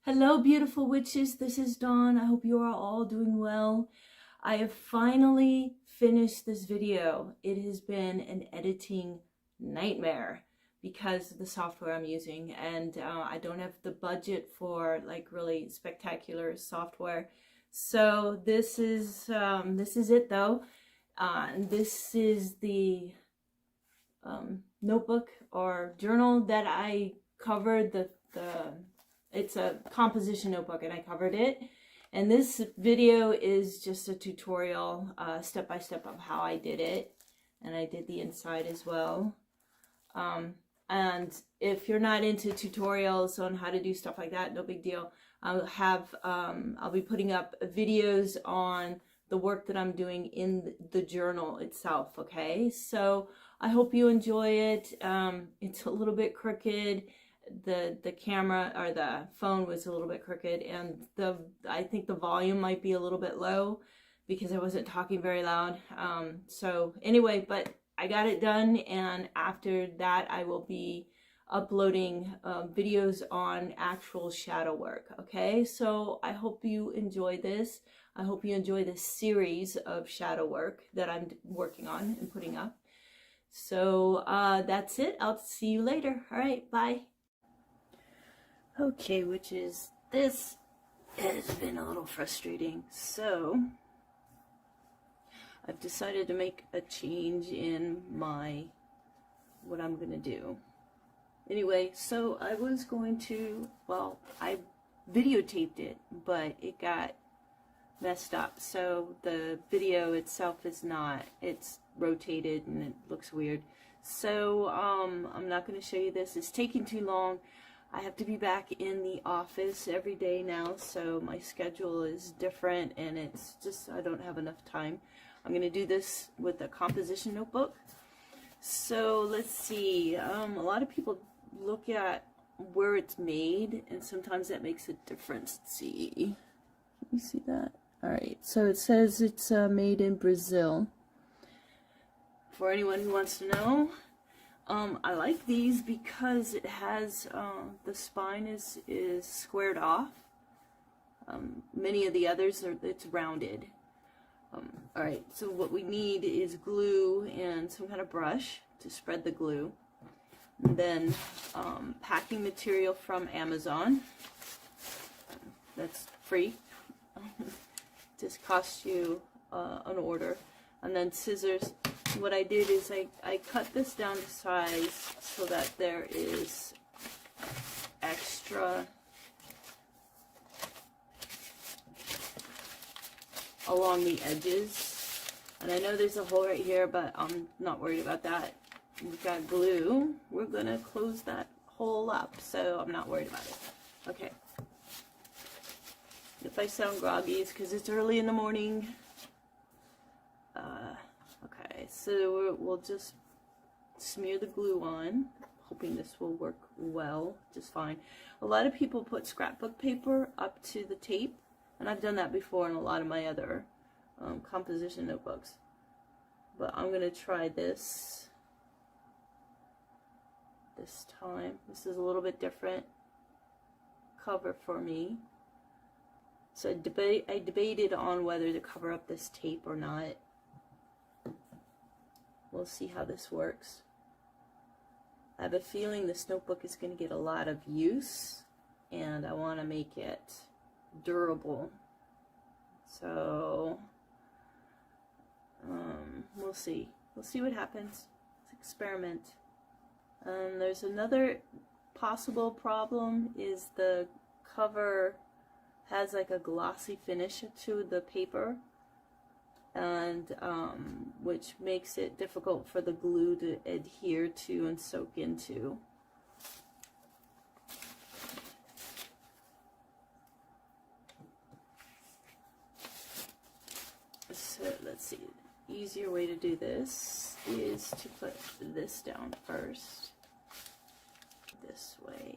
Hello, beautiful witches. This is Dawn. I hope you are all doing well. I have finally finished this video. It has been an editing nightmare because of the software I'm using, and I don't have the budget for like really spectacular software. So this is it though. This is the notebook or journal that I covered. It's a composition notebook and I covered it. And this video is just a tutorial, step by step of how I did it. And I did the inside as well. And if you're not into tutorials on how to do stuff like that, no big deal. I'll be putting up videos on the work that I'm doing in the journal itself, okay? So I hope you enjoy it. It's a little bit crooked. The camera or the phone was a little bit crooked, and I think the volume might be a little bit low because I wasn't talking very loud. So anyway, but I got it done, and after that I will be uploading videos on actual shadow work. Okay, so I hope you enjoy this. I hope you enjoy this series of shadow work that I'm working on and putting up. So that's it. I'll see you later. All right, bye. Okay, witches, this has been a little frustrating. So I've decided to make a change in what I'm gonna do. Anyway, so I was going to, well, I videotaped it, but it got messed up. So the video itself is not, it's rotated and it looks weird. So I'm not going to show you this. It's taking too long. I have to be back in the office every day now, so my schedule is different and it's just, I don't have enough time. I'm going to do this with a composition notebook. So let's see, a lot of people look at where it's made, and sometimes that makes a difference. Let's see, can you see that? Alright, so it says it's made in Brazil. For anyone who wants to know, I like these because it has, the spine is squared off. Many of the others, it's rounded. Alright, so what we need is glue and some kind of brush to spread the glue. And then packing material from Amazon. That's free. Just costs you an order. And then scissors. What I did is I cut this down to size so that there is extra along the edges. And I know there's a hole right here, but I'm not worried about that. We've got glue. We're going to close that hole up, so I'm not worried about it. Okay. If I sound groggy, it's because it's early in the morning. Okay, so we'll just smear the glue on, hoping this will work well, just fine. A lot of people put scrapbook paper up to the tape, and I've done that before in a lot of my other composition notebooks. But I'm going to try this time. This is a little bit different cover for me. So I debated on whether to cover up this tape or not. We'll see how this works. I have a feeling this notebook is going to get a lot of use, and I want to make it durable. So we'll see. We'll see what happens. Let's experiment. There's another possible problem, is the cover has like a glossy finish to the paper, and which makes it difficult for the glue to adhere to and soak into. So let's see, the easier way to do this is to put this down first, this way.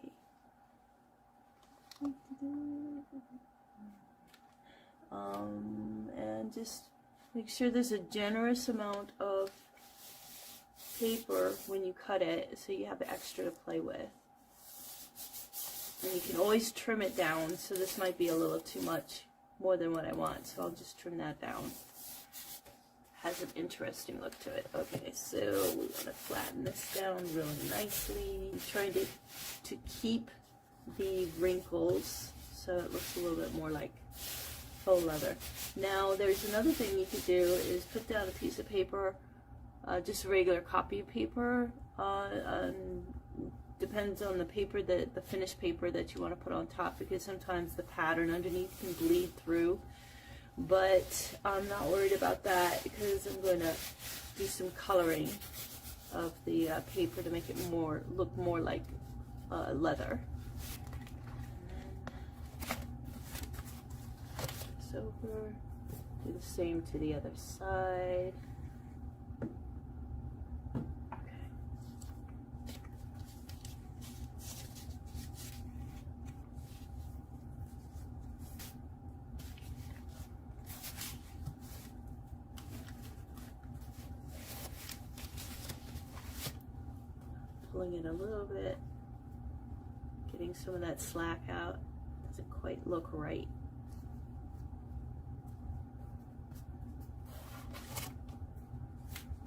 And just make sure there's a generous amount of paper when you cut it, so you have extra to play with. And you can always trim it down, so this might be a little too much, more than what I want, so I'll just trim that down. Has an interesting look to it. Okay, so we want to flatten this down really nicely. I'm trying to keep the wrinkles so it looks a little bit more like faux leather. Now there's another thing you could do is put down a piece of paper, just a regular copy paper. Depends on the paper, the finished paper that you want to put on top, because sometimes the pattern underneath can bleed through. But I'm not worried about that because I'm going to do some coloring of the paper to make it look more like leather. This over. Do the same to the other side. Pulling it a little bit, getting some of that slack out. Doesn't quite look right.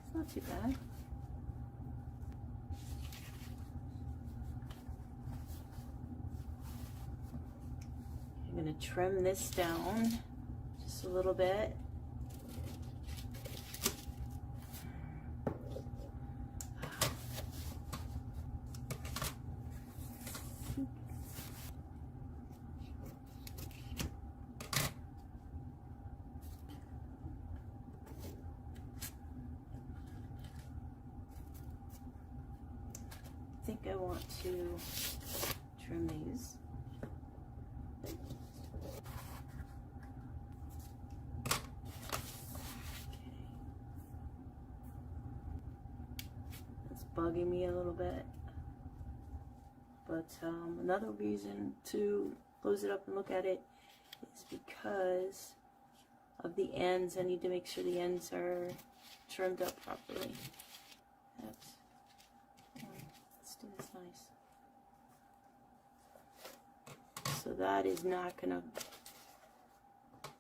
It's not too bad. I'm going to trim this down just a little bit. I think I want to trim these. It's bugging me a little bit, but another reason to close it up and look at it is because of the ends. I need to make sure the ends are trimmed up properly. Let's do this nice. So that is not gonna,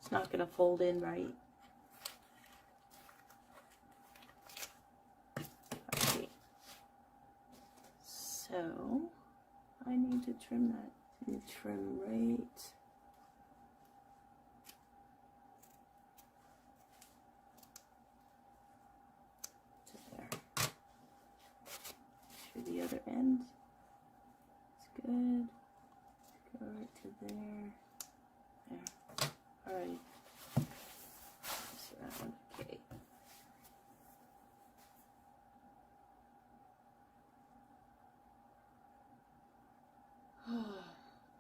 it's not gonna fold in right. Okay. So I need to trim that. And trim right to there. To the other end. It's good. Go right to there. There. Alright. This around. Okay.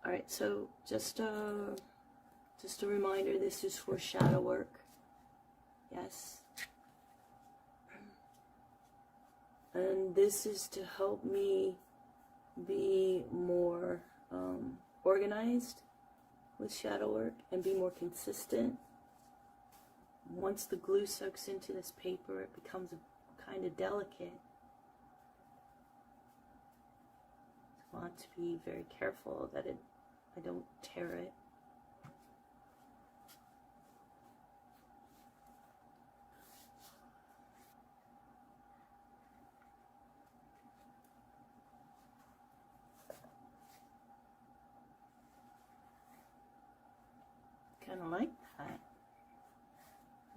Alright, so just a reminder, this is for shadow work. Yes. And this is to help me be more organized with shadow work and be more consistent. Once the glue soaks into this paper, it becomes kind of delicate. I want to be very careful that I don't tear it. Kind of like that.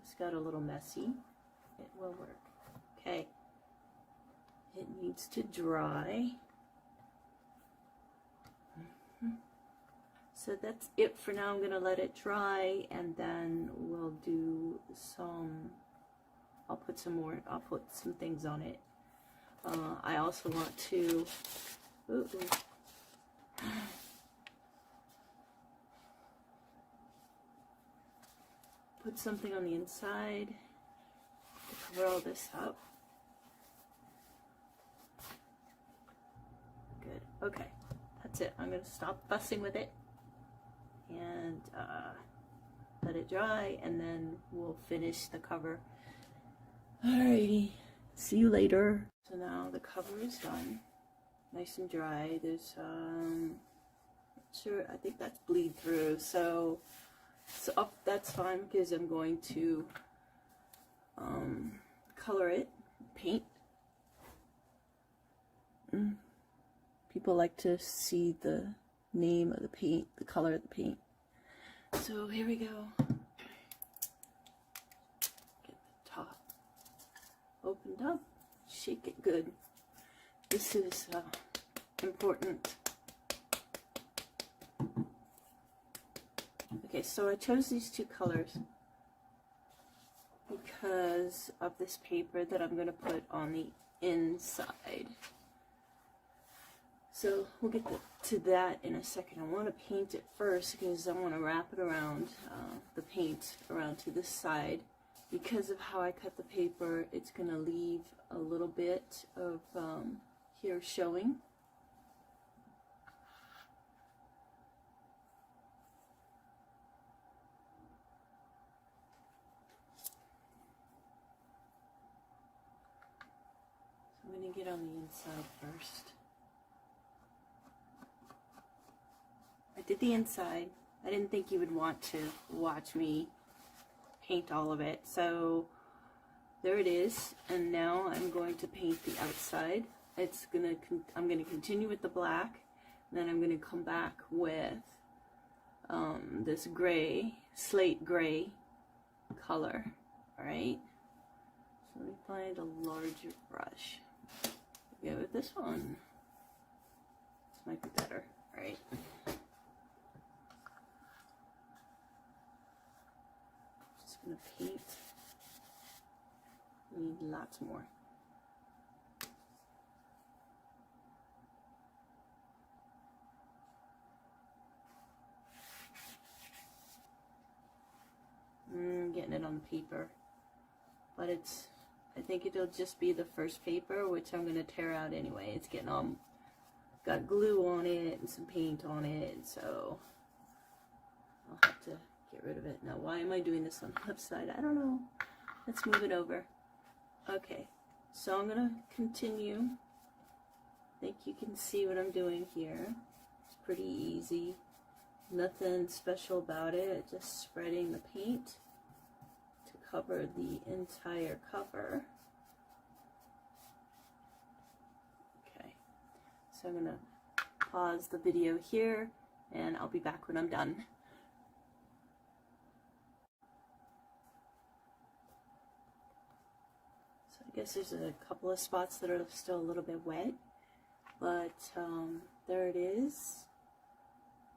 It's got a little messy. It will work. Okay. It needs to dry. So that's it for now. I'm going to let it dry, and then we'll do some, I'll put some things on it. I also want to, put something on the inside to cover all this up. Good. Okay. That's it. I'm going to stop fussing with it and let it dry, and then we'll finish the cover. Alrighty. See you later. So now the cover is done. Nice and dry. There's Sure, I think that's bleed through, so that's fine because I'm going to color it, paint. People like to see the name of the paint, the color of the paint. So here we go. Get the top opened up, shake it good. This is important. Okay, so I chose these two colors because of this paper that I'm going to put on the inside. So we'll get to that in a second. I want to paint it first because I want to wrap it around, the paint around to this side. Because of how I cut the paper, it's going to leave a little bit of here showing. I'm going to get on the inside first. I did the inside. I didn't think you would want to watch me paint all of it. So there it is. And now I'm going to paint the outside. I'm going to continue with the black. And then I'm going to come back with this gray, slate gray color. All right. So let me find a larger brush. Go with this one. This might be better, right? Just gonna paint. We need lots more. Getting it on the paper, but I think it'll just be the first paper, which I'm going to tear out anyway. It's getting got glue on it and some paint on it, so I'll have to get rid of it. Now, why am I doing this on the left side? I don't know. Let's move it over. Okay, so I'm going to continue. I think you can see what I'm doing here. It's pretty easy. Nothing special about it, just spreading the paint to cover the entire cover. Okay, so I'm gonna pause the video here and I'll be back when I'm done. So I guess there's a couple of spots that are still a little bit wet, but there it is.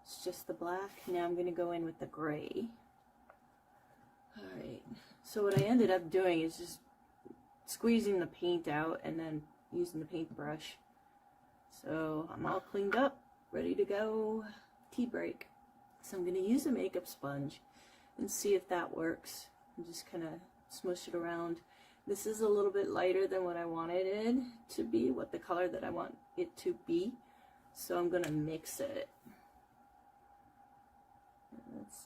It's just the black. Now I'm going to go in with the gray. Alright, so what I ended up doing is just squeezing the paint out and then using the paintbrush. So I'm all cleaned up, ready to go. Tea break. So I'm going to use a makeup sponge and see if that works. And just kind of smush it around. This is a little bit lighter than what I wanted it to be, what the color that I want it to be. So I'm going to mix it.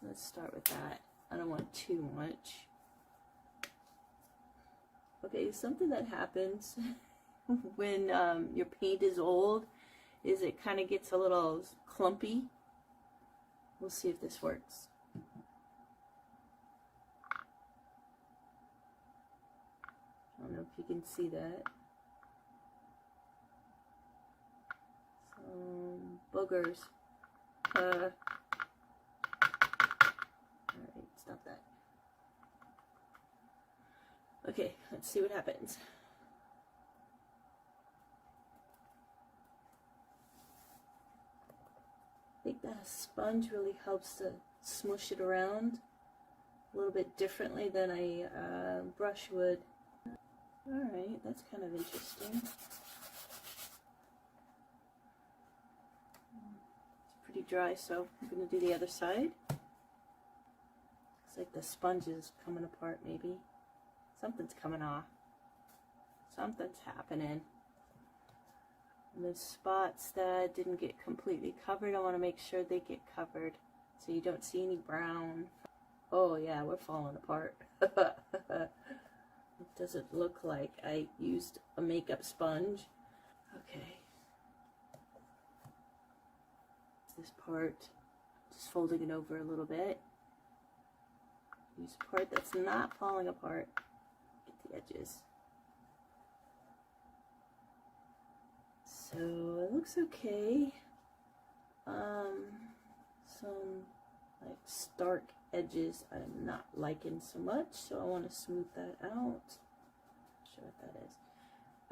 Let's start with that. I don't want too much. Okay, something that happens when your paint is old is it kind of gets a little clumpy. We'll see if this works. I don't know if you can see that. Some boogers. Alright, stop that. Okay, let's see what happens. I think that sponge really helps to smush it around a little bit differently than a brush would. Alright, that's kind of interesting. It's pretty dry, so I'm going to do the other side. Looks like the sponge is coming apart, maybe. Something's coming off. Something's happening. And the spots that didn't get completely covered, I want to make sure they get covered so you don't see any brown. Oh yeah, we're falling apart. It doesn't look like I used a makeup sponge. Okay. This part, just folding it over a little bit. Use a part that's not falling apart. Get the edges. So it looks okay. Some like stark edges I'm not liking so much, so I want to smooth that out. Not sure what that is.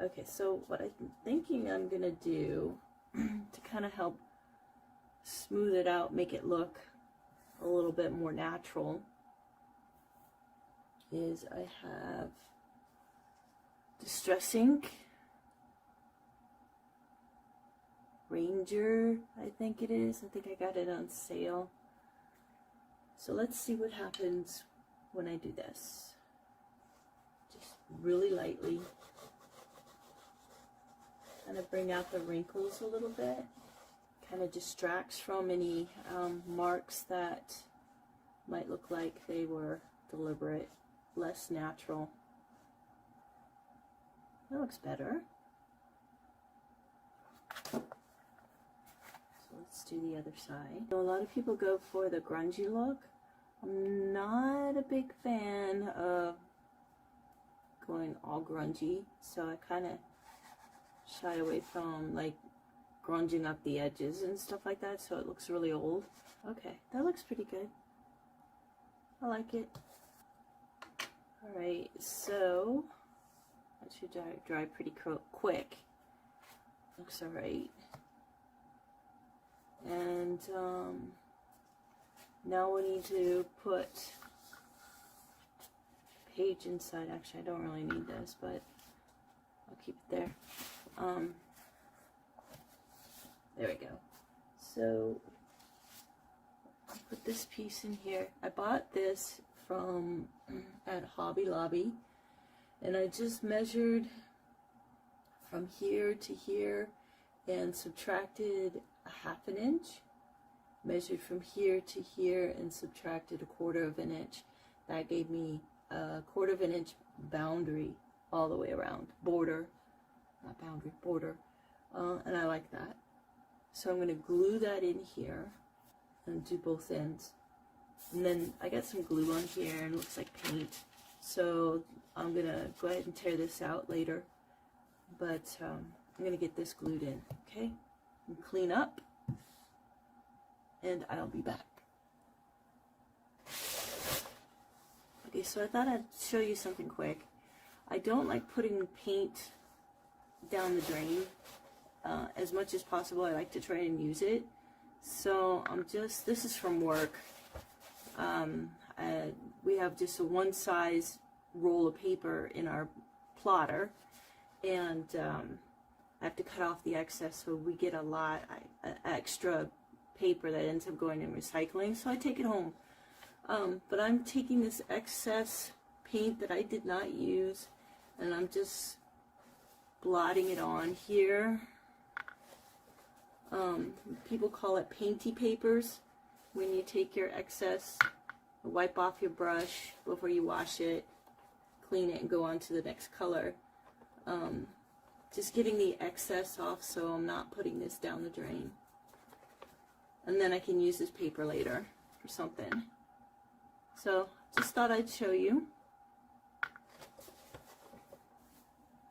Okay, so what I'm thinking I'm gonna do to kind of help smooth it out, make it look a little bit more natural, is I have Distress Ink, Ranger, I think it is. I think I got it on sale. So let's see what happens when I do this. Just really lightly. Kind of bring out the wrinkles a little bit. Kind of distracts from any marks that might look like they were deliberate, less natural. That looks better. So let's do the other side. A lot of people go for the grungy look. I'm not a big fan of going all grungy, so I kind of shy away from like grunging up the edges and stuff like that, so it looks really old. Okay, that looks pretty good. I like it. Alright, so that should dry pretty quick. Looks alright. And now we need to put page inside. Actually, I don't really need this, but I'll keep it there. There we go. So I'll put this piece in here. I bought this from at Hobby Lobby, and I just measured from here to here and subtracted a ½ an inch. Measured from here to here and subtracted a ¼ of an inch. That gave me a ¼ of an inch boundary all the way around. Border, not boundary, border. And I like that. So I'm going to glue that in here and do both ends. And then I got some glue on here and it looks like paint. So I'm going to go ahead and tear this out later. But I'm going to get this glued in, okay? And clean up. And I'll be back. Okay, so I thought I'd show you something quick. I don't like putting paint down the drain as much as possible. I like to try and use it. So this is from work. We have just a one size roll of paper in our plotter, and I have to cut off the excess, so we get a lot extra paper that ends up going in recycling, so I take it home. But I'm taking this excess paint that I did not use, and I'm just blotting it on here. People call it painty papers. When you take your excess, wipe off your brush before you wash it, clean it, and go on to the next color. Just getting the excess off so I'm not putting this down the drain. And then I can use this paper later for something. So just thought I'd show you.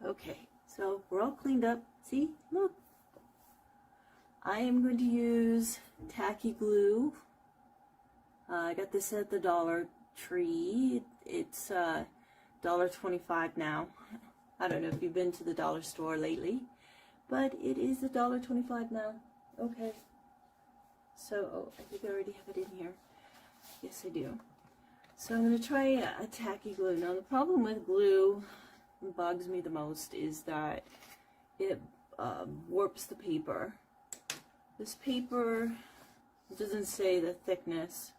Okay, so we're all cleaned up. See, look. I am going to use tacky glue. I got this at the Dollar Tree. It's $1.25 now. I don't know if you've been to the dollar store lately, but it is $1.25 now. Okay. So, oh, I think I already have it in here. Yes, I do. So I'm going to try a tacky glue. Now, the problem with glue that bugs me the most is that it warps the paper. This paper doesn't say the thickness,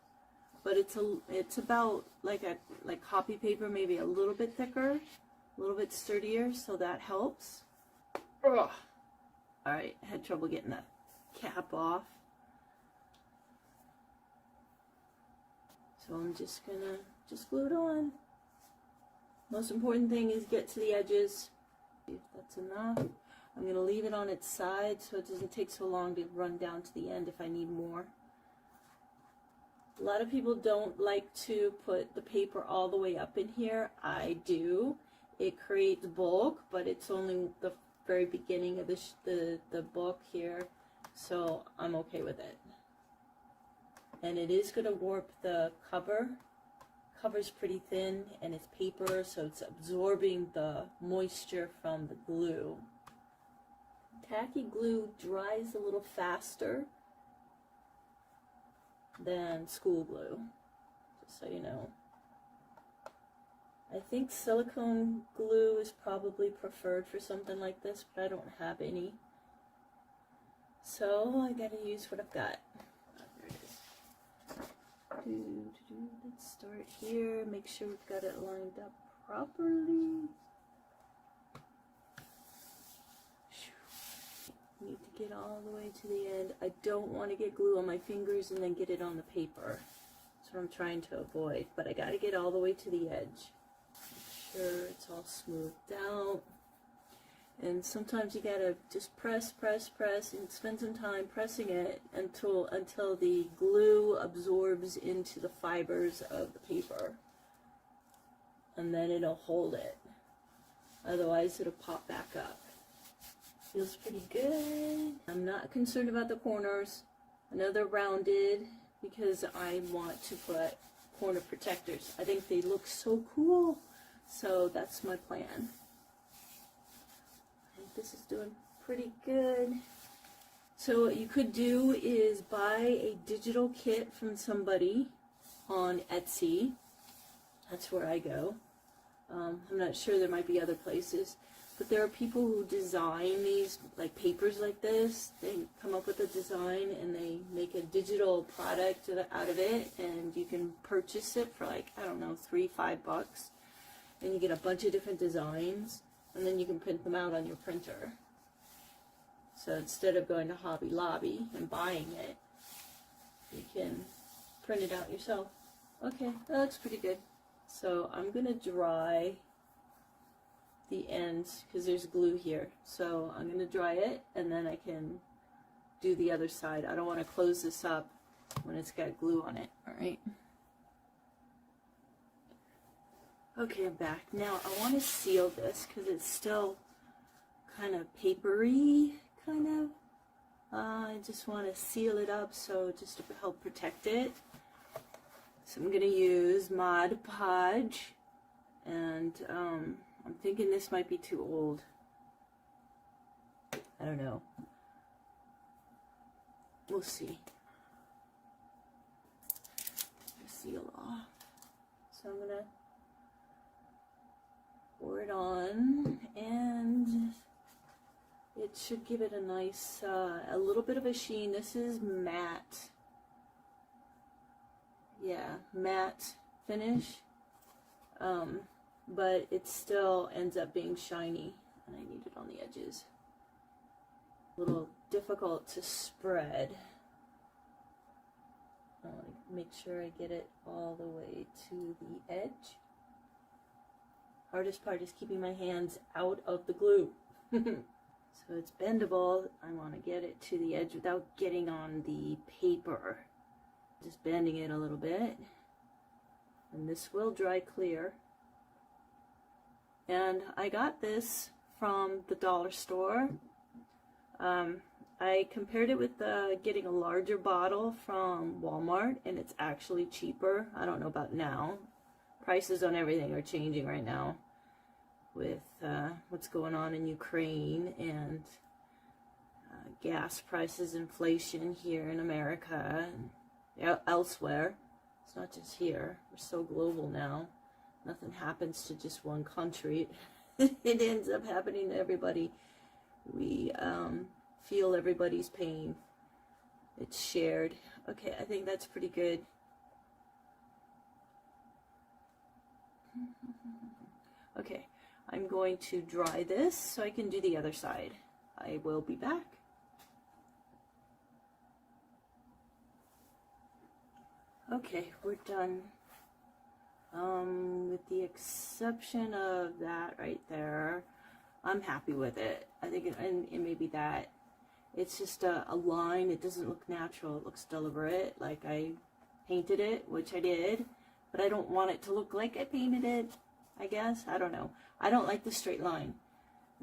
but it's about like copy paper, maybe a little bit thicker, a little bit sturdier, so that helps. Ugh. All right, I had trouble getting the cap off. So I'm just gonna glue it on. Most important thing is get to the edges. See if that's enough. I'm gonna leave it on its side so it doesn't take so long to run down to the end if I need more. A lot of people don't like to put the paper all the way up in here. I do. It creates bulk, but it's only the very beginning of the book here, so I'm okay with it. And it is going to warp the cover. Cover's pretty thin and it's paper, so it's absorbing the moisture from the glue. Tacky glue dries a little faster than school glue, just so you know. I think silicone glue is probably preferred for something like this, but I don't have any. So I gotta use what I've got. Oh, there it is. Let's start here, make sure we've got it lined up properly. Need to get all the way to the end. I don't want to get glue on my fingers and then get it on the paper. That's what I'm trying to avoid, but I gotta get all the way to the edge. Make sure it's all smoothed out. And sometimes you gotta just press and spend some time pressing it until the glue absorbs into the fibers of the paper. And then it'll hold it. Otherwise it'll pop back up. Feels pretty good. I'm not concerned about the corners. I know they're rounded because I want to put corner protectors. I think they look so cool. So that's my plan. I think this is doing pretty good. So what you could do is buy a digital kit from somebody on Etsy. That's where I go. I'm not sure, there might be other places. But there are people who design these like papers like this. They come up with a design and they make a digital product out of it, and you can purchase it for like, I don't know, $3-5. And you get a bunch of different designs, and then you can print them out on your printer. So instead of going to Hobby Lobby and buying it, you can print it out yourself. Okay, that looks pretty good. So I'm gonna dry the ends because there's glue here. So I'm gonna dry it and then I can do the other side. I don't want to close this up when it's got glue on it. All right. Okay, I'm back. Now I want to seal this because it's still kind of papery, kind of. I just want to seal it up so just to help protect it. So I'm going to use Mod Podge, and I'm thinking this might be too old. I don't know. We'll see. Seal off. So I'm going to pour it on, and it should give it a nice, a little bit of a sheen. This is matte. Yeah, matte finish. But it still ends up being shiny, and I need it on the edges. A little difficult to spread. I want to make sure I get it all the way to the edge. Hardest part is keeping my hands out of the glue. So it's bendable. I want to get it to the edge without getting on the paper. Just bending it a little bit. And this will dry clear. And I got this from the dollar store. I compared it with getting a larger bottle from Walmart, and it's actually cheaper. I don't know about now. Prices on everything are changing right now with what's going on in Ukraine and gas prices, inflation here in America and elsewhere. It's not just here. We're so global now. Nothing happens to just one country. It ends up happening to everybody. We feel everybody's pain. It's shared. Okay, I think that's pretty good. Okay, I'm going to dry this so I can do the other side. I will be back. Okay, we're done. With the exception of that right there, I'm happy with it. I think it may be that. It's just a line. It doesn't look natural. It looks deliberate. Like I painted it, which I did, but I don't want it to look like I painted it, I guess. I don't know. I don't like the straight line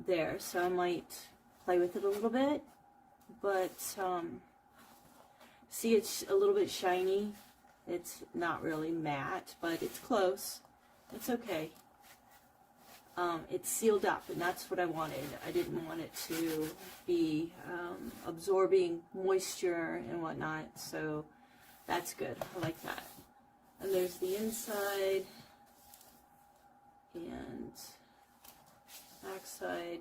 there, so I might play with it a little bit. But see, it's a little bit shiny. It's not really matte, but it's close. It's okay. It's sealed up, and that's what I wanted. I didn't want it to be absorbing moisture and whatnot, so that's good. I like that. And there's the inside and back side,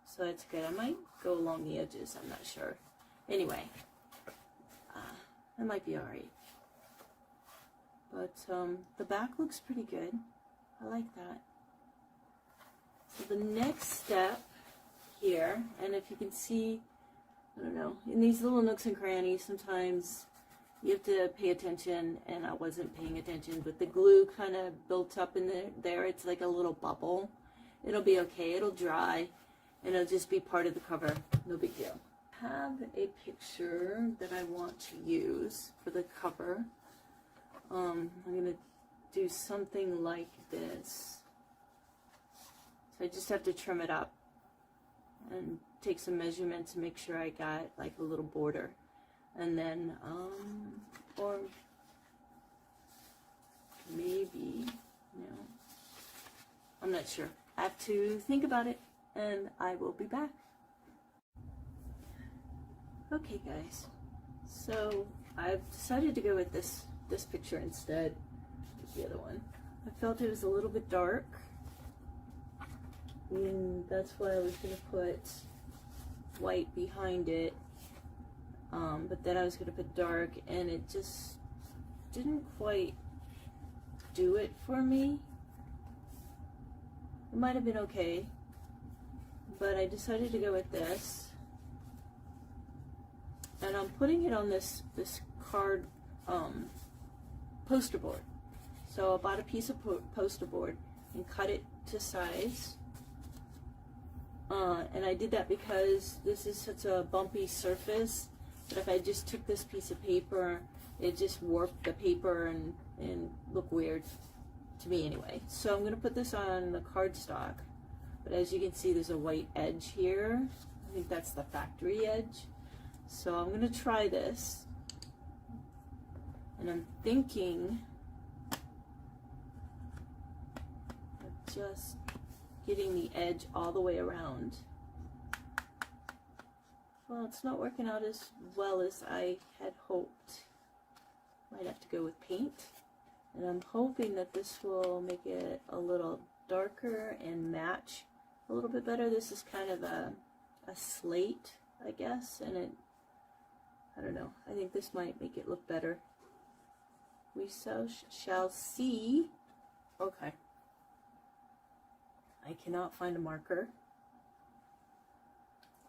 so that's good. I might go along the edges, I'm not sure. Anyway, that might be alright. But the back looks pretty good. I like that. So the next step here, and if you can see, I don't know, in these little nooks and crannies, sometimes you have to pay attention, and I wasn't paying attention, but the glue kind of built up in there. It's like a little bubble. It'll be okay. It'll dry, and it'll just be part of the cover. No big deal. I have a picture that I want to use for the cover. I'm going to do something like this. So I just have to trim it up and take some measurements to make sure I got like a little border. And then, or maybe, no, I'm not sure. I have to think about it, and I will be back. Okay guys, so I've decided to go with this picture instead of the other one. I felt it was a little bit dark, and that's why I was going to put white behind it, but then I was going to put dark, and it just didn't quite do it for me. It might have been okay, but I decided to go with this, and I'm putting it on this card poster board. So I bought a piece of poster board and cut it to size. And I did that because this is such a bumpy surface that if I just took this piece of paper, it just warped the paper and look weird to me anyway. So I'm going to put this on the cardstock, but as you can see, there's a white edge here. I think that's the factory edge. So I'm going to try this, and I'm thinking of just getting the edge all the way around. Well, it's not working out as well as I had hoped. Might have to go with paint, and I'm hoping that this will make it a little darker and match a little bit better. This is kind of a slate, I guess, and I don't know, I think this might make it look better. We shall see. Okay. I cannot find a marker.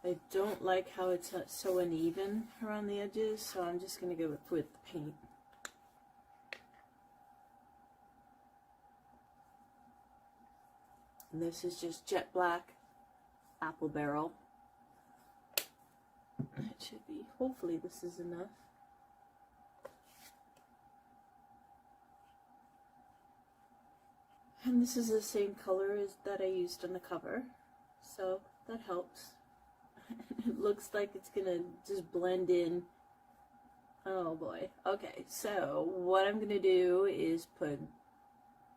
I don't like how it's so uneven around the edges, so I'm just going to go with the paint. And this is just jet black apple barrel. It should be, hopefully this is enough. And this is the same color as that I used on the cover, so that helps. It looks like it's gonna just blend in. Oh boy. Okay, so what I'm gonna do is put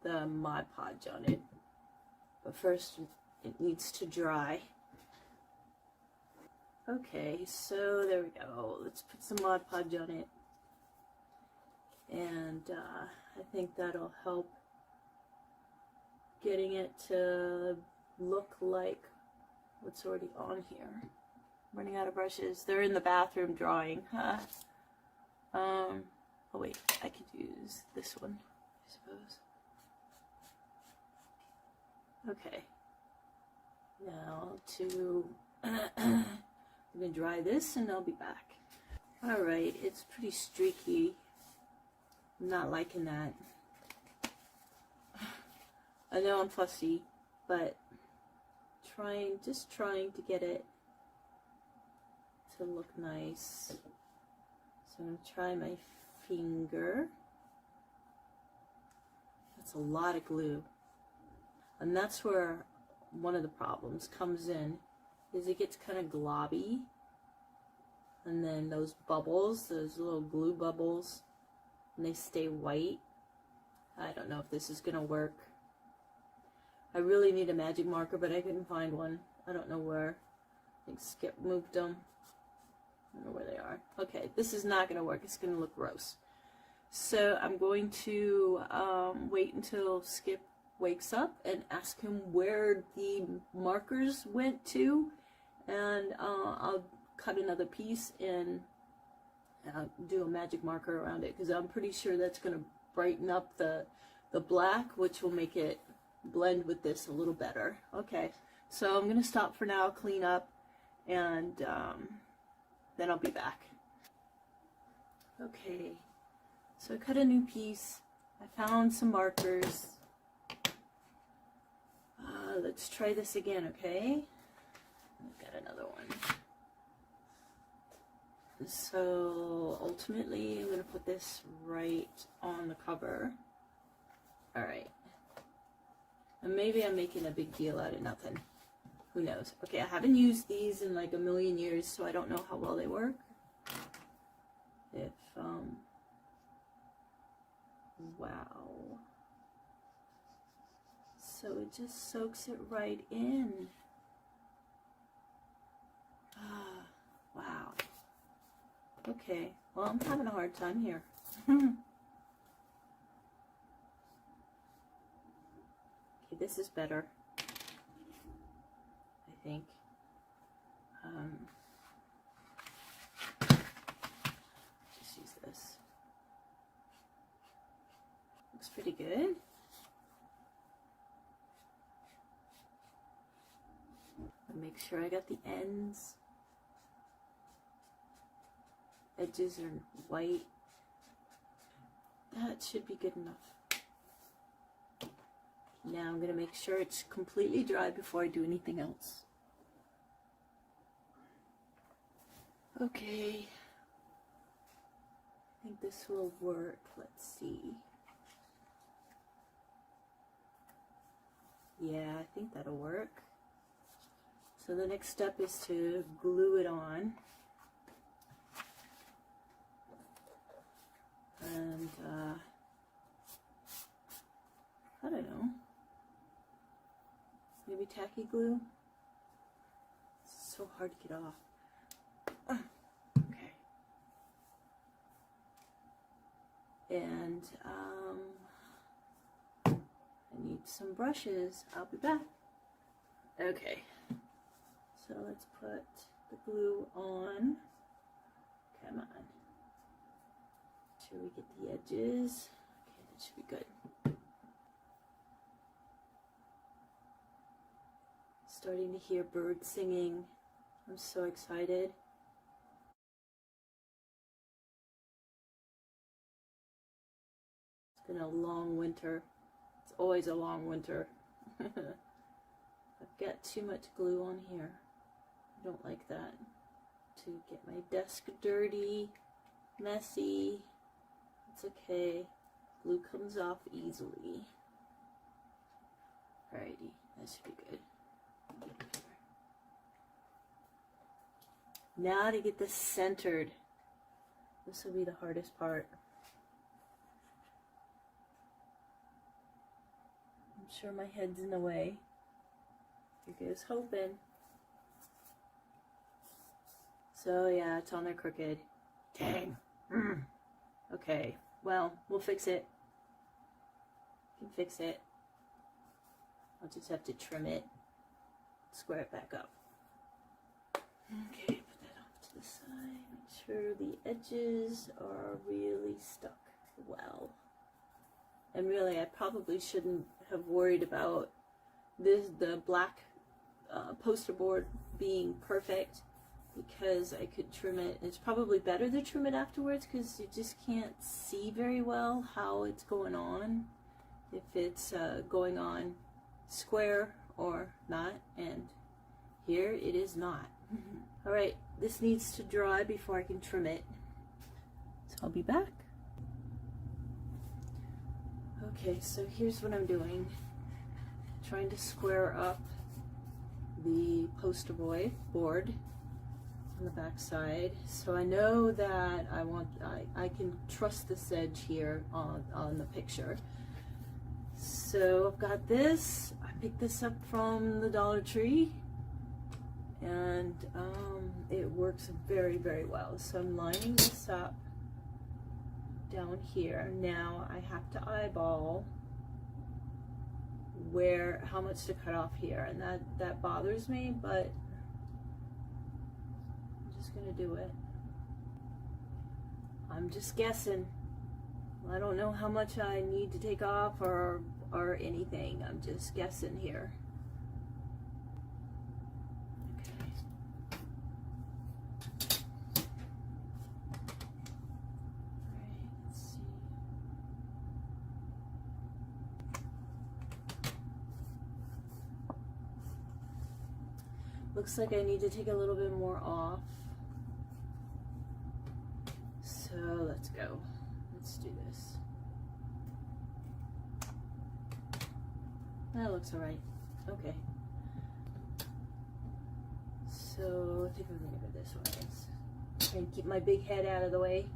the Mod Podge on it, but first it needs to dry. Okay, so there we go. Let's put some Mod Podge on it, and I think that'll help getting it to look like what's already on here. I'm running out of brushes. They're in the bathroom drawing. Huh? Oh wait, I could use this one, I suppose. Okay. Now to I'm gonna dry this and I'll be back. Alright, it's pretty streaky. I'm not liking that. I know I'm fussy, but just trying to get it to look nice. So I'm going to try my finger. That's a lot of glue. And that's where one of the problems comes in, is it gets kind of globby. And then those bubbles, those little glue bubbles, and they stay white. I don't know if this is gonna work. I really need a Magic marker, but I couldn't find one. I don't know where. I think Skip moved them. I don't know where they are. Okay, this is not gonna work. It's gonna look gross. So I'm going to wait until Skip wakes up and ask him where the markers went to, and I'll cut another piece and do a Magic marker around it, because I'm pretty sure that's going to brighten up the black, which will make it blend with this a little better. Okay, so I'm going to stop for now, clean up, and then I'll be back. Okay, so I cut a new piece. I found some markers. Let's try this again, okay? I've got another one. So ultimately, I'm going to put this right on the cover. Alright. And maybe I'm making a big deal out of nothing. Who knows? Okay, I haven't used these in like a million years, so I don't know how well they work. If, wow. So it just soaks it right in. Ah, wow. Okay, well, I'm having a hard time here. Okay, this is better, I think. Just use this. Looks pretty good. Make sure I got the ends. Edges are white. That should be good enough. Now I'm going to make sure it's completely dry before I do anything else. Okay. I think this will work. Let's see. Yeah, I think that'll work. So the next step is to glue it on. And, I don't know. Maybe tacky glue? It's so hard to get off. Okay. And, I need some brushes. I'll be back. Okay. So let's put the glue on. Come on. Make sure we get the edges. Okay, that should be good. Starting to hear birds singing. I'm so excited. It's been a long winter. It's always a long winter. I've got too much glue on here. I don't like that. To get my desk dirty, messy. It's okay. Glue comes off easily. Alrighty, that should be good. Now to get this centered. This will be the hardest part. I'm sure my head's in the way. Here goes hoping. So yeah, it's on there crooked. Dang. Okay, well, we'll fix it. We can fix it. I'll just have to trim it, square it back up. Okay, put that off to the side. Make sure the edges are really stuck well. And really, I probably shouldn't have worried about the black poster board being perfect, because I could trim it. It's probably better to trim it afterwards, because you just can't see very well how it's going on, if it's going on square or not, and here it is not. Alright, this needs to dry before I can trim it, so I'll be back. Okay, so here's what I'm doing. Trying to square up the poster board on the back side. So I know that I can trust this edge here on the picture. So I've got this. I picked this up from the Dollar Tree, and it works very, very well. So I'm lining this up down here. Now I have to eyeball how much to cut off here, and that bothers me, but I'm just gonna do it. I'm just guessing. I don't know how much I need to take off or anything. I'm just guessing here. Okay. Alright, let's see. Looks like I need to take a little bit more off. So let's go. Let's do this. That looks alright. Okay. So I think I'm gonna go this way. Try and keep my big head out of the way.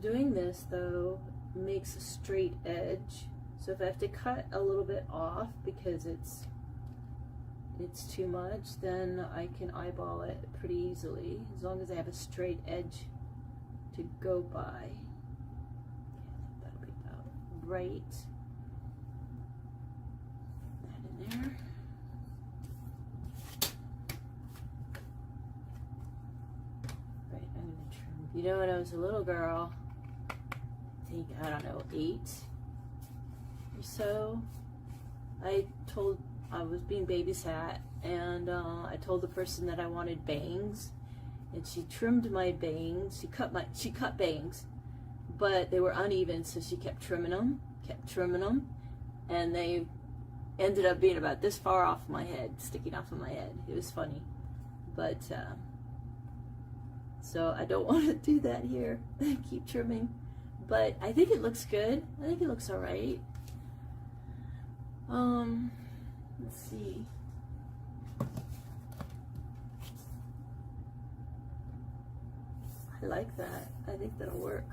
Doing this though makes a straight edge. So if I have to cut a little bit off because it's too much, then I can eyeball it pretty easily as long as I have a straight edge to go by. Okay, that'll be about right. That in there. Right, I'm gonna trim. You know, when I was a little girl, I think, I don't know, 8 or so, I was being babysat, and I told the person that I wanted bangs, and she trimmed my bangs. She cut bangs, but they were uneven, so she kept trimming them, and they ended up being about this far off my head, sticking off of my head. It was funny, but so I don't want to do that here. Keep trimming, but I think it looks good. I think it looks all right. Let's see. I like that. I think that'll work.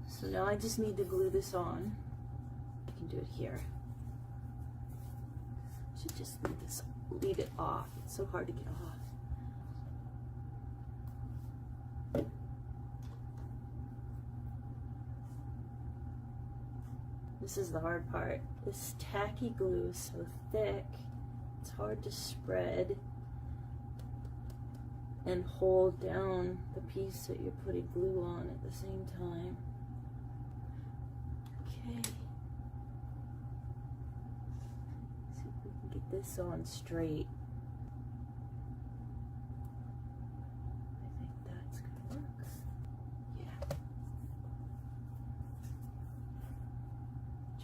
So now I just need to glue this on. I can do it here. I should just leave it off. It's so hard to get off. This is the hard part. This tacky glue is so thick, it's hard to spread and hold down the piece that you're putting glue on at the same time. Okay. See if we can get this on straight. I think that's gonna work. Yeah.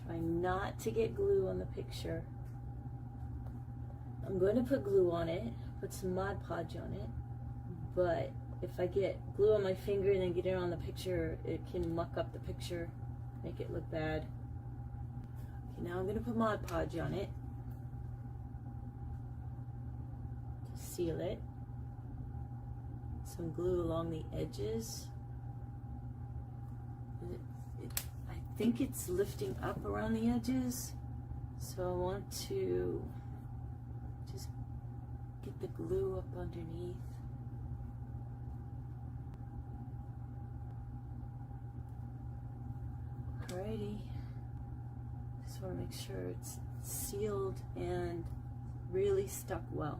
Try not to get glue on the picture. I'm going to put glue on it, put some Mod Podge on it, but if I get glue on my finger and then get it on the picture, it can muck up the picture, make it look bad. Okay, now I'm going to put Mod Podge on it to seal it. Some glue along the edges. I think it's lifting up around the edges, so I want to just get the glue up underneath. Alrighty, just want to make sure it's sealed and really stuck well.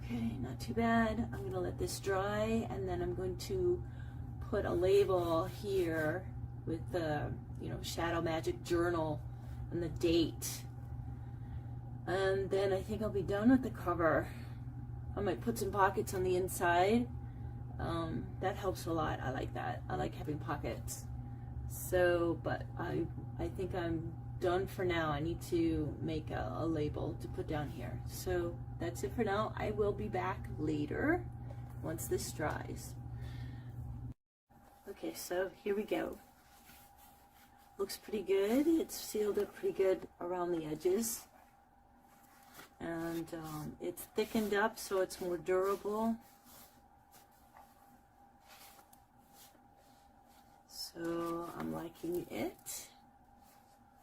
Okay, not too bad. I'm going to let this dry, and then I'm going to put a label here with the, Shadow Magic journal and the date. And then I think I'll be done with the cover. I might put some pockets on the inside. That helps a lot. I like that. I like having pockets. So, but I think I'm done for now. I need to make a label to put down here. So that's it for now. I will be back later once this dries. Okay, so here we go. Looks pretty good. It's sealed up pretty good around the edges. And it's thickened up so it's more durable. So I'm liking it.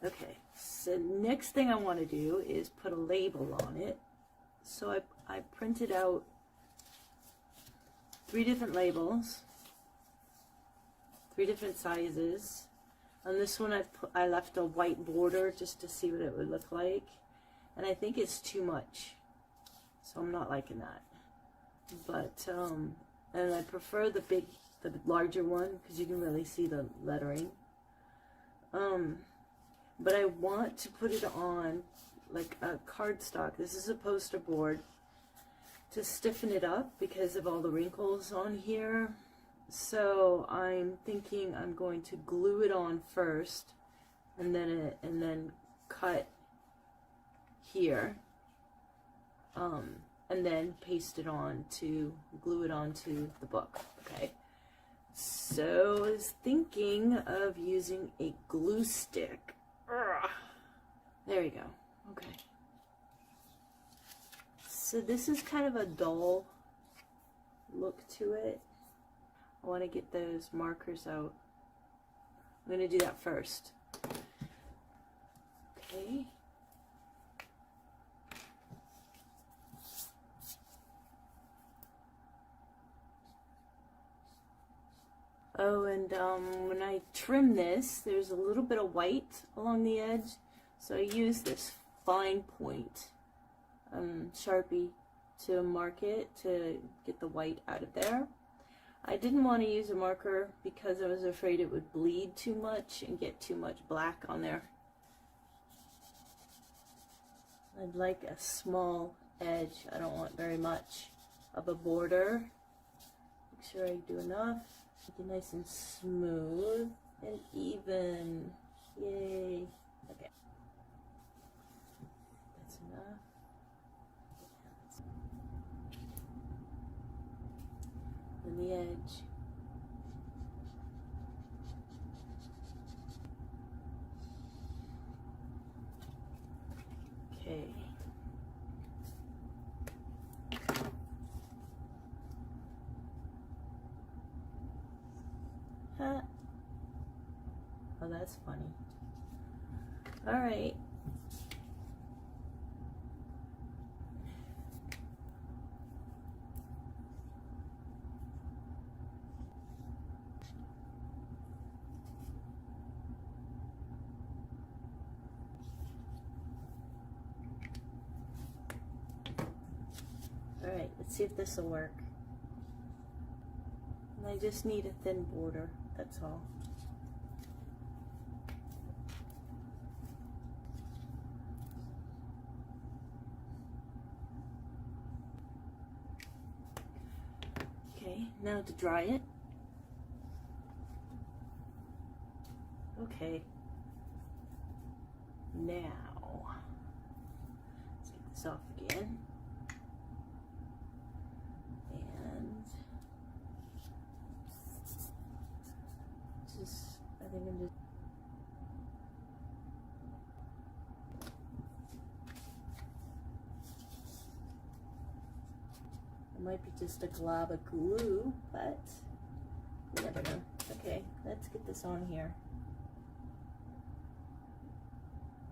Okay, so next thing I want to do is put a label on it. So I printed out 3 different labels, 3 different sizes. On this one I left a white border just to see what it would look like. And I think it's too much, so I'm not liking that. But, and I prefer the larger one because you can really see the lettering. But I want to put it on like a cardstock. This is a poster board to stiffen it up because of all the wrinkles on here. So I'm thinking I'm going to glue it on first, and then cut here, and then paste it on to glue it onto the book. Okay. So I was thinking of using a glue stick. Ugh. There we go. Okay. So this is kind of a dull look to it. I want to get those markers out. I'm going to do that first. Okay. Oh, and when I trim this, there's a little bit of white along the edge, so I use this fine point Sharpie to mark it to get the white out of there. I didn't want to use a marker because I was afraid it would bleed too much and get too much black on there. I'd like a small edge. I don't want very much of a border. Make sure I do enough. Make it nice and smooth and even. Yay. Okay. That's enough. And the edge. Okay. Huh. Oh, that's funny. All right. All right, let's see if this will work. And I just need a thin border, that's all. Okay, now to dry it. Okay. Now, let's get this off again. And just, I think I'm just, it might be just a glob of glue, but you never know. Okay, let's get this on here.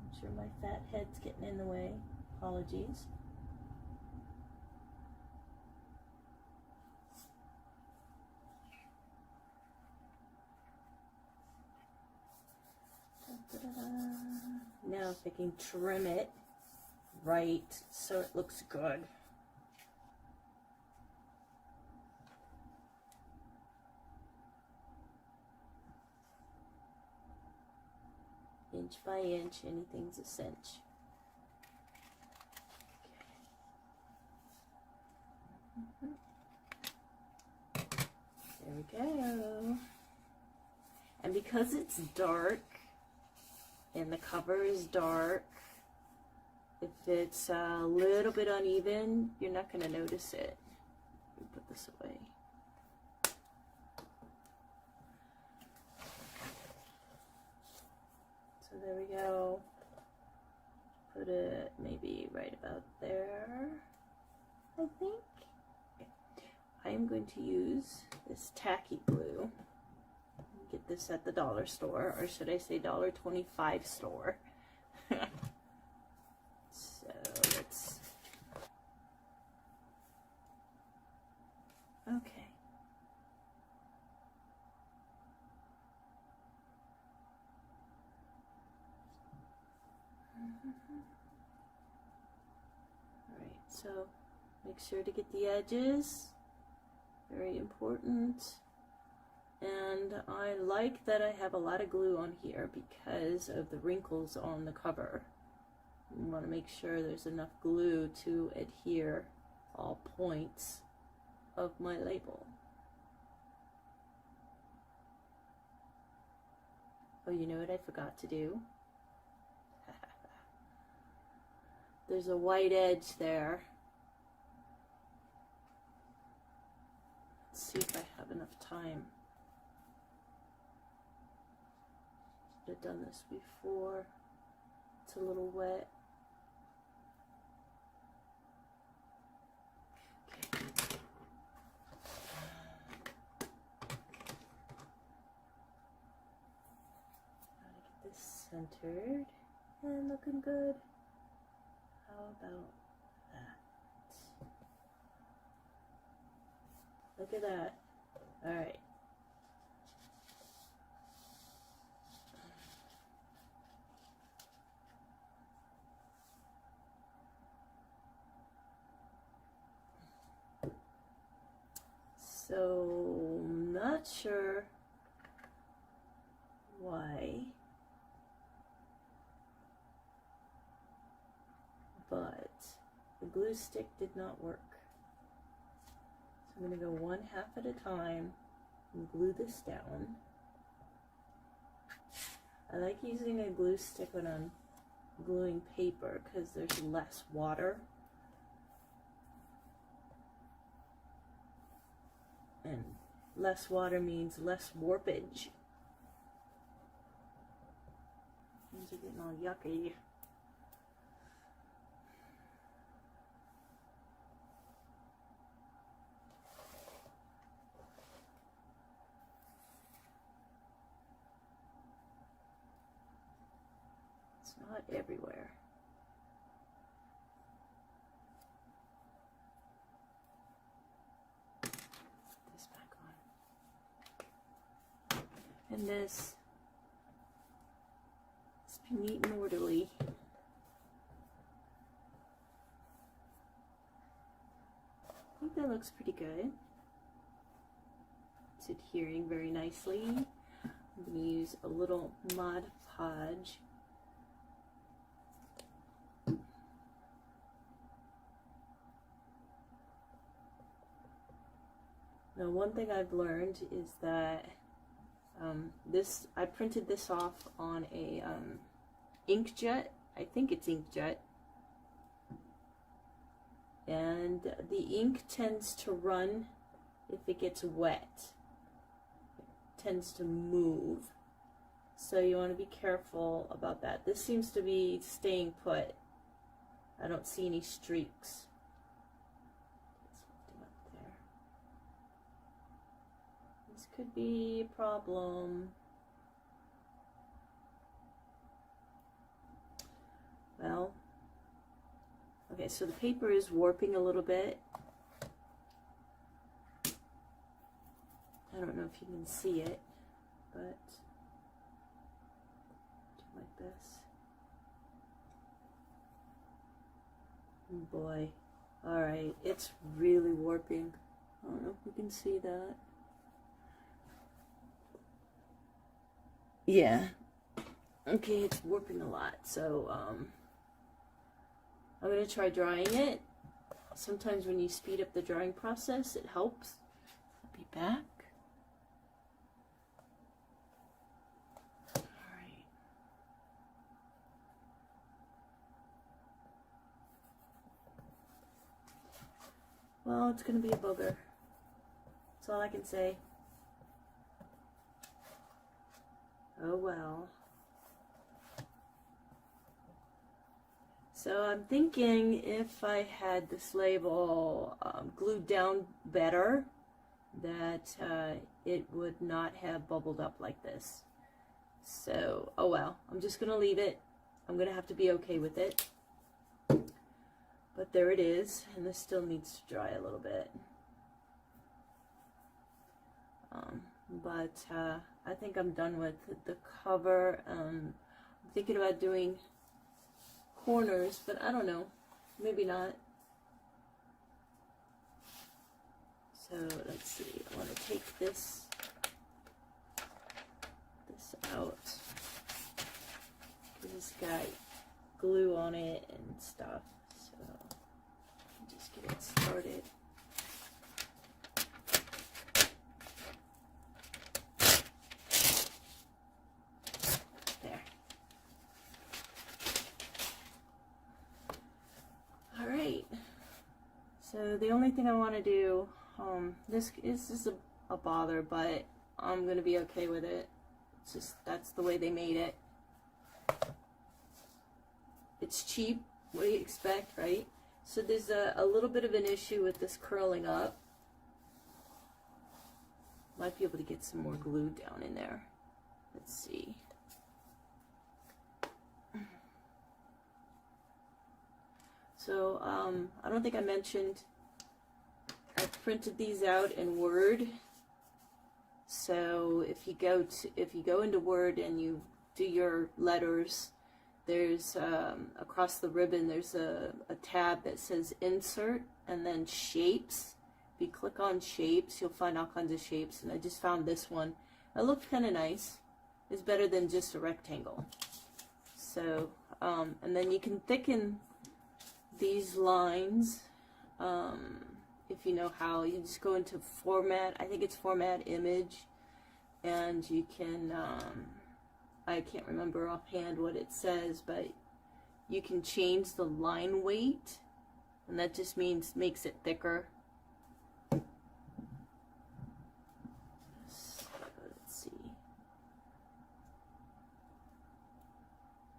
I'm sure my fat head's getting in the way. Apologies. Now if I can trim it right so it looks good. Inch by inch, anything's a cinch. There we go. And because it's dark and the cover is dark, if it's a little bit uneven, you're not going to notice it. Let me put this away. So there we go. Put it maybe right about there, I think. Okay. I am going to use this tacky glue. Get this at the dollar store, or should I say $1.25 store. So let's, okay. Alright, so make sure to get the edges, very important. And I like that I have a lot of glue on here because of the wrinkles on the cover. You want to make sure there's enough glue to adhere all points of my label. Oh, you know what I forgot to do? There's a white edge there. Let's see if I have enough time. I've done this before. It's a little wet. Okay. Gotta get this centered and looking good. How about that? Look at that. All right. So, not sure why, but the glue stick did not work. So I'm going to go 1/2 at a time and glue this down. I like using a glue stick when I'm gluing paper because there's less water. And less water means less warpage. Things are getting all yucky. It's not everywhere. And this be neat and orderly. I think that looks pretty good. It's adhering very nicely. I'm going to use a little Mod Podge. Now, one thing I've learned is that I printed this off on a inkjet. I think it's inkjet. And the ink tends to run if it gets wet. It tends to move. So you want to be careful about that. This seems to be staying put. I don't see any streaks. This could be a problem. Well, okay, so the paper is warping a little bit. I don't know if you can see it, but do my best. Oh boy. Alright, it's really warping. I don't know if you can see that. Yeah. Okay, it's warping a lot, so I'm going to try drying it. Sometimes when you speed up the drying process, it helps. I'll be back. Alright. Well, it's going to be a booger. That's all I can say. Oh well. So I'm thinking if I had this label glued down better, that it would not have bubbled up like this. So, oh well, I'm just going to leave it. I'm going to have to be okay with it. But there it is, and this still needs to dry a little bit. But I think I'm done with the cover. I'm thinking about doing corners, but I don't know, maybe not. So let's see, I want to take this out. It's got glue on it and stuff, so just get it started. There. All right. So the only thing I want to do, this is just a bother, but I'm gonna be okay with it. It's just, that's the way they made it. It's cheap. What do you expect, right? So there's a little bit of an issue with this curling up. Might be able to get some more glue down in there. Let's see. So I don't think I mentioned, I printed these out in Word. So if you go into Word and you do your letters, there's across the ribbon there's a tab that says Insert and then Shapes. If you click on Shapes, you'll find all kinds of shapes, and I just found this one. It looked kind of nice. It's better than just a rectangle. So and then you can thicken these lines. If you know how, you just go into format, I think it's format image, and you can, I can't remember offhand what it says, but you can change the line weight, and that just means makes it thicker. So, let's see.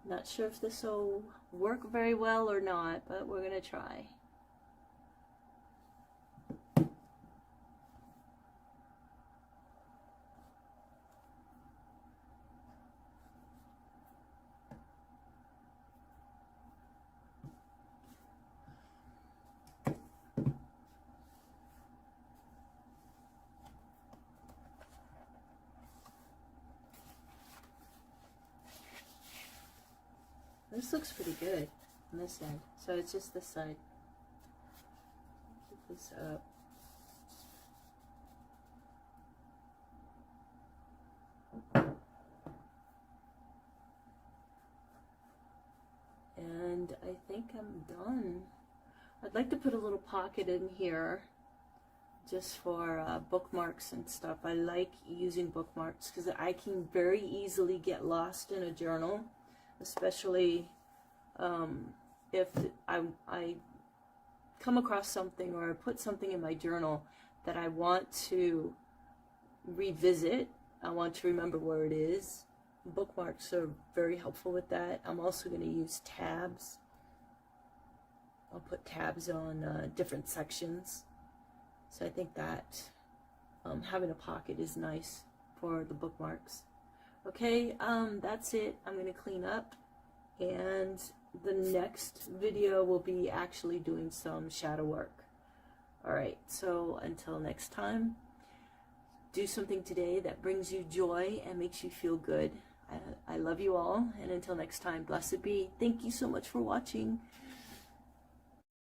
Not sure if this will work very well or not, but we're going to try. This looks pretty good on this end. So it's just this side. Keep this up. And I think I'm done. I'd like to put a little pocket in here just for bookmarks and stuff. I like using bookmarks because I can very easily get lost in a journal. Especially if I come across something or I put something in my journal that I want to revisit. I want to remember where it is. Bookmarks are very helpful with that. I'm also going to use tabs. I'll put tabs on different sections. So I think that having a pocket is nice for the bookmarks. Okay, that's it. I'm going to clean up, and the next video will be actually doing some shadow work. Alright, so until next time, do something today that brings you joy and makes you feel good. I love you all, and until next time, blessed be. Thank you so much for watching.